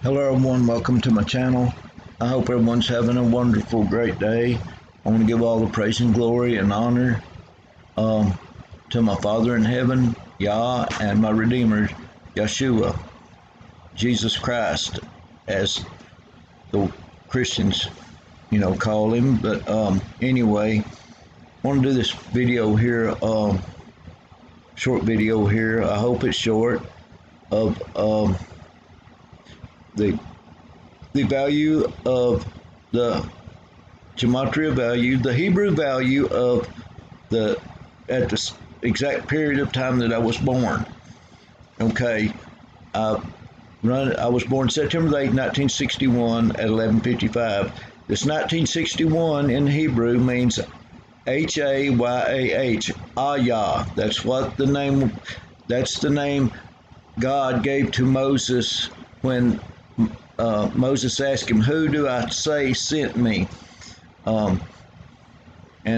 Hello everyone, welcome to my channel. I hope everyone's having a wonderful, great day. I want to give all the praise and glory and honor to my Father in heaven, Yah, and my Redeemer, Yeshua, Jesus Christ, as the Christians, call him. But anyway, I want to do this video here, short video here. I hope it's short, of the value of the gematria value, the Hebrew value of at the exact period of time that I was born. Okay, I was born September 8, 1961 at 11:55. This 1961 in Hebrew means Hayah, Ayah. That's the name God gave to Moses when Moses asked him, "Who do I say sent me?" And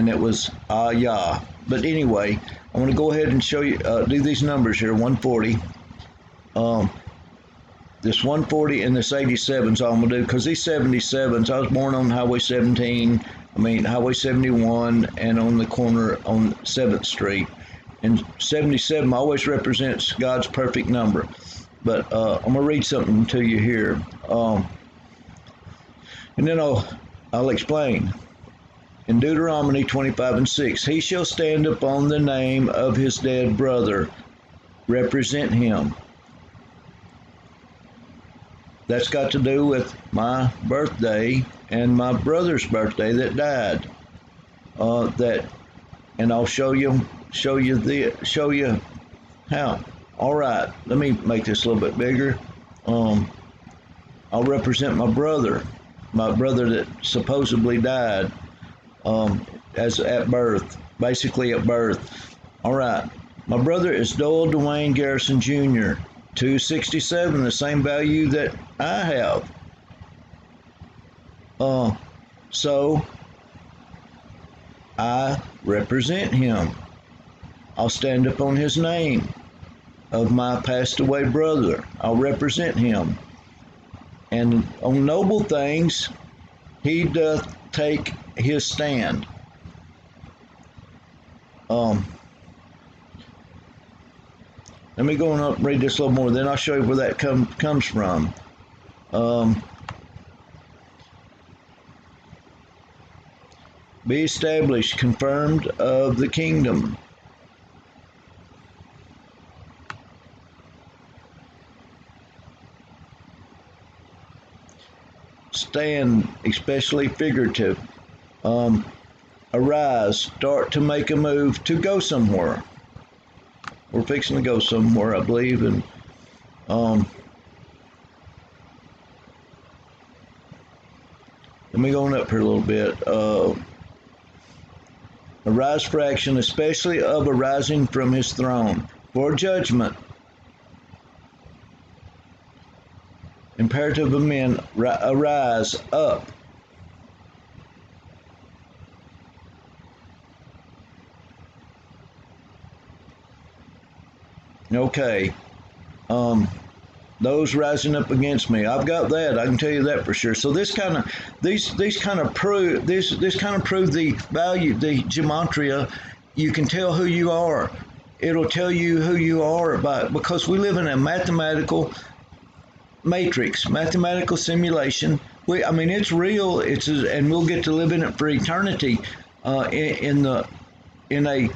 it was Ayah. But anyway, I want to go ahead and show you, do these numbers here, 140. This 140 and this 87 is all I'm going to do, because these 77s, I was born on Highway 71, and on the corner on 7th Street. And 77 always represents God's perfect number. But I'm going to read something to you here. And then I'll explain. In Deuteronomy 25:6, he shall stand upon the name of his dead brother, represent him. That's got to do with my birthday and my brother's birthday that died. And I'll show you how. All right, let me make this a little bit bigger. I'll represent my brother that supposedly died as at birth, basically at birth. All right, my brother is Doyle Dwayne Garrison Jr., 267, the same value that I have. So I represent him. I'll stand upon his name of my passed away brother. I'll represent him. And on noble things he doth take his stand. Let me go on up and read this a little more, then I'll show you where that comes from. Be established, confirmed of the kingdom. Stand, especially figurative. Arise, start to make a move to go somewhere. We're fixing to go somewhere, I believe, and let me go on up here a little bit. Arise for action, especially of arising from his throne, for judgment. Imperative of men, arise up. Okay. Those rising up against me, I've got that. I can tell you that for sure. So these kind of prove the value, the gematria. You can tell who you are. It'll tell you who you are because we live in a mathematical matrix, mathematical simulation. It's real. And we'll get to live in it for eternity, in a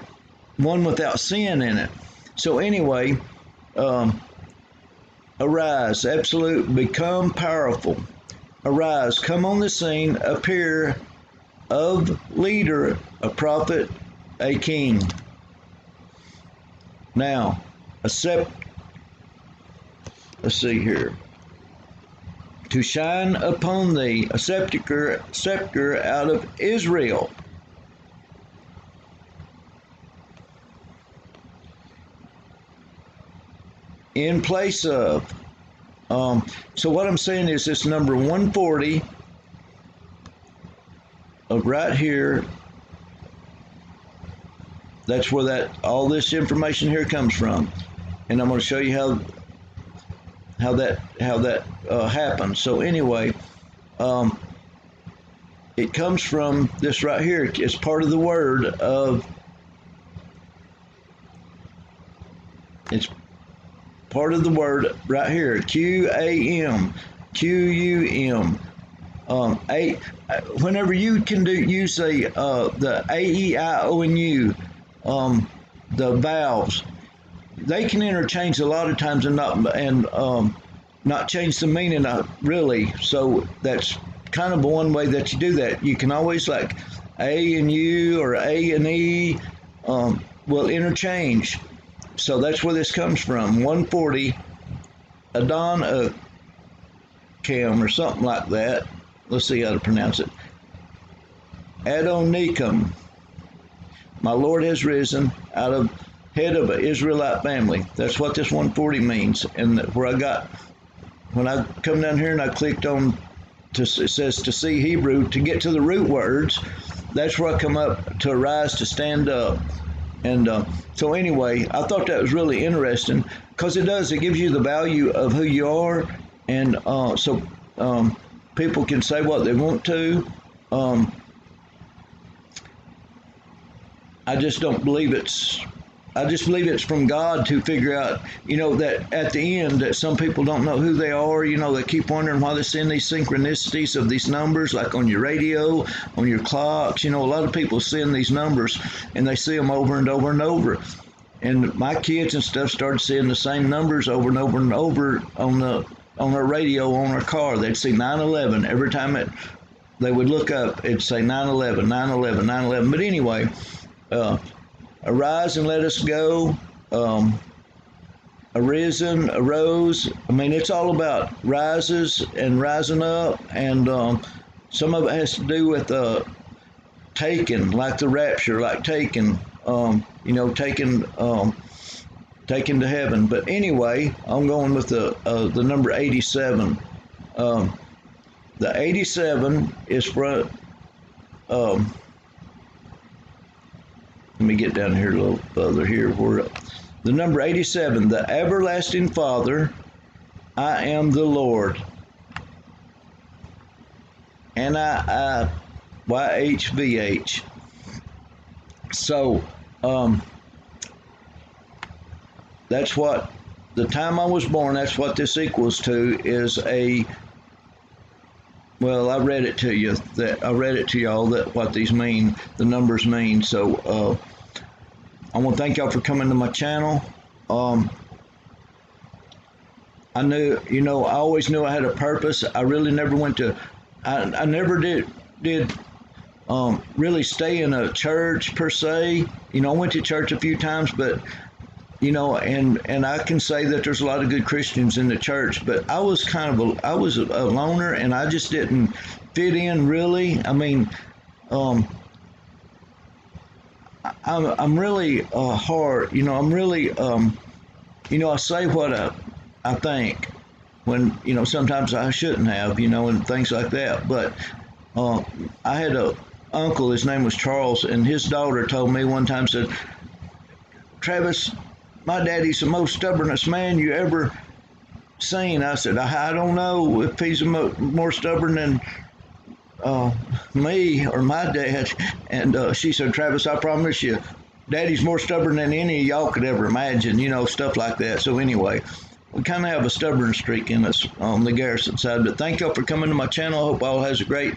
one without sin in it. So anyway, arise, absolute, become powerful. Arise, come on the scene, appear, of leader, a prophet, a king. Now, let's see here. To shine upon thee a scepter out of Israel. In place of. So what I'm saying is this number 140 of right here, that's where all this information here comes from. And I'm going to show you how happens. So anyway, it comes from this right here. It's part of the word of. It's part of the word right here. QAM, QUM. A. Whenever you can use the AEIO and U, the vowels, they can interchange a lot of times and not change the meaning really. So that's kind of one way that you do that. You can always like A and U or A and E will interchange. So that's where this comes from. 140 Adon Cam or something like that. Let's see how to pronounce it. Adonikum. My Lord has risen out of head of an Israelite family. That's what this 140 means. And where when I come down here and I clicked on, it says to see Hebrew, to get to the root words, that's where I come up to arise, to stand up. And so anyway, I thought that was really interesting because it gives you the value of who you are. And so people can say what they want to. I just believe it's from God to figure out, that at the end that some people don't know who they are, they keep wondering why they send these synchronicities of these numbers, like on your radio, on your clocks. A lot of people send these numbers and they see them over and over and over. And my kids and stuff started seeing the same numbers over and over and over on their radio on their car. They'd see 911 every time they would look up. It'd say 911, 911, 911. But anyway, arise and let us go. Arisen, arose. I mean, it's all about rises and rising up, and some of it has to do with taken, like the rapture, like taken, taken to heaven. But anyway, I'm going with the number 87. The 87 is for. Let me get down here a little further here. Where the number 87, the everlasting Father, I am the Lord. NIIYHVH. So that's what the time I was born. That's what this equals to. Is a. Well, I read it to you. I read it to y'all that what these mean, the numbers mean. So I want to thank y'all for coming to my channel. I knew, I always knew I had a purpose. I really never went to. I never did really stay in a church per se. I went to church a few times, but. And I can say that there's a lot of good Christians in the church, but I was a loner, and I just didn't fit in really. I mean, I'm really hard. I'm really, I say what I think when, sometimes I shouldn't have, and things like that. But I had a uncle, his name was Charles, and his daughter told me one time, said, Travis, my daddy's the most stubbornest man you ever seen. I said, I don't know if he's more stubborn than me or my dad. And she said, Travis, I promise you, daddy's more stubborn than any of y'all could ever imagine, stuff like that. So anyway, we kind of have a stubborn streak in us on the Garrison side. But thank y'all for coming to my channel. I hope all has a great